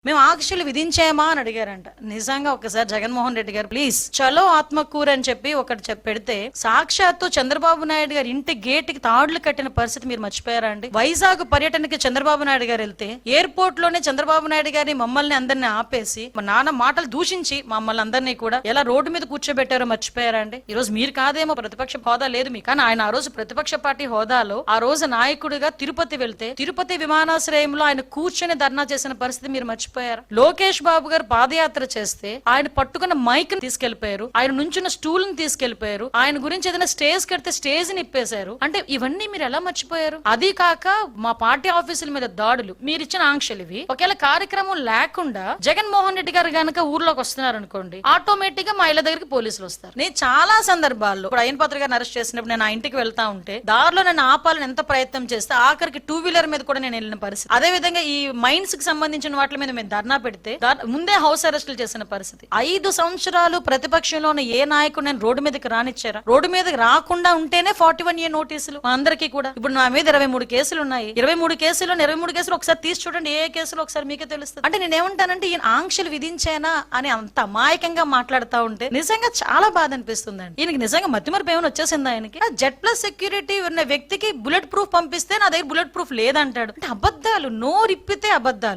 మేము ఆంక్షలు విధించామా అని అడిగారంట. నిజంగా ఒకసారి జగన్మోహన్ రెడ్డి గారు ప్లీజ్ చలో ఆత్మకూరు అని చెప్పి ఒకటి పెడితే సాక్షాత్తు చంద్రబాబు నాయుడు గారి ఇంటి గేటుకి తాడులు కట్టిన పరిస్థితి మీరు మర్చిపోయారా అండి? వైజాగ్ పర్యటనకి చంద్రబాబు నాయుడు గారు వెళ్తే ఎయిర్పోర్ట్ లోనే చంద్రబాబు నాయుడు గారిని మమ్మల్ని అందరినీ ఆపేసి మా నాన్న మాటలు దూషించి మమ్మల్ని అందరినీ కూడా ఎలా రోడ్డు మీద కూర్చోబెట్టారో మర్చిపోయారా అండి? ఈ రోజు మీరు కాదేమో ప్రతిపక్ష హోదా లేదు మీకు, కానీ ఆయన ఆ రోజు ప్రతిపక్ష పార్టీ హోదాలో ఆ రోజు నాయకుడిగా తిరుపతి వెళ్తే తిరుపతి విమానాశ్రయంలో ఆయన కూర్చొని ధర్నా చేసిన పరిస్థితి మీరు మర్చిపోయారు. లోకేష్ బాబు గారు పాదయాత్ర చేస్తే ఆయన పట్టుకున్న మైక్ ని తీసుకెళ్లిపోయారు, ఆయన నుంచున్న స్టూల్ ని తీసుకెళ్లిపోయారు, ఆయన గురించి ఏదైనా స్టేజ్ కడితే స్టేజ్ ని ఇప్పేశారు. అంటే ఇవన్నీ మీరు ఎలా మర్చిపోయారు? అది కాక మా పార్టీ ఆఫీసుల మీద దాడులు, మీరు ఇచ్చిన ఆంక్షలు ఇవి. ఒకవేళ కార్యక్రమం లేకుండా జగన్మోహన్ రెడ్డి గారు గనక ఊర్లోకి వస్తున్నారు అనుకోండి, ఆటోమేటిక్ గా మా ఇళ్ల దగ్గరికి పోలీసులు వస్తారు. నేను చాలా సందర్భాల్లో ఇప్పుడు అయ్యన్ పాత్ర గారిని అరెస్ట్ చేసినప్పుడు నేను ఆ ఇంటికి వెళ్తా ఉంటే దారిలో నన్ను ఆపాలని ఎంత ప్రయత్నం చేస్తే ఆఖరికి 2 వీలర్ మీద కూడా నేను వెళ్ళిన పరిస్థితి. అదే విధంగా ఈ మైన్స్ కి సంబంధించిన వాటి మీద మేము ధర్నా పెడితే ముందే హౌస్ అరెస్టులు చేసిన పరిస్థితి. 5 సంవత్సరాలు ప్రతిపక్షంలో ఉన్న ఏ నాయకుడు నేను రోడ్డు మీదకి రానిచ్చారా? రోడ్డు మీదకి రాకుండా ఉంటేనే 41A నోటీసులు మా అందరికీ కూడా. ఇప్పుడు నా మీద 23 కేసులు ఉన్నాయి. 23 కేసులు ఒకసారి తీసి చూడండి, ఏ కేసులు ఒకసారి మీకే తెలుస్తుంది. అంటే నేనేమంటానంటే ఈయన ఆంక్షలు విధించానా అని అంత అమాయకంగా మాట్లాడుతూ ఉంటే నిజంగా చాలా బాధ అనిపిస్తుందండి. ఈయనకి నిజంగా మతిమరుపు ఏమైనా వచ్చేసింది ఆయనకి? Z+ సెక్యూరిటీ ఉన్న వ్యక్తికి బుల్లెట్ ప్రూఫ్ పంపిస్తే నా దగ్గర బుల్లెట్ ప్రూఫ్ లేదంటాడు. అంటే అబద్ధాలు, నోరిప్పితే అబద్ధాలు.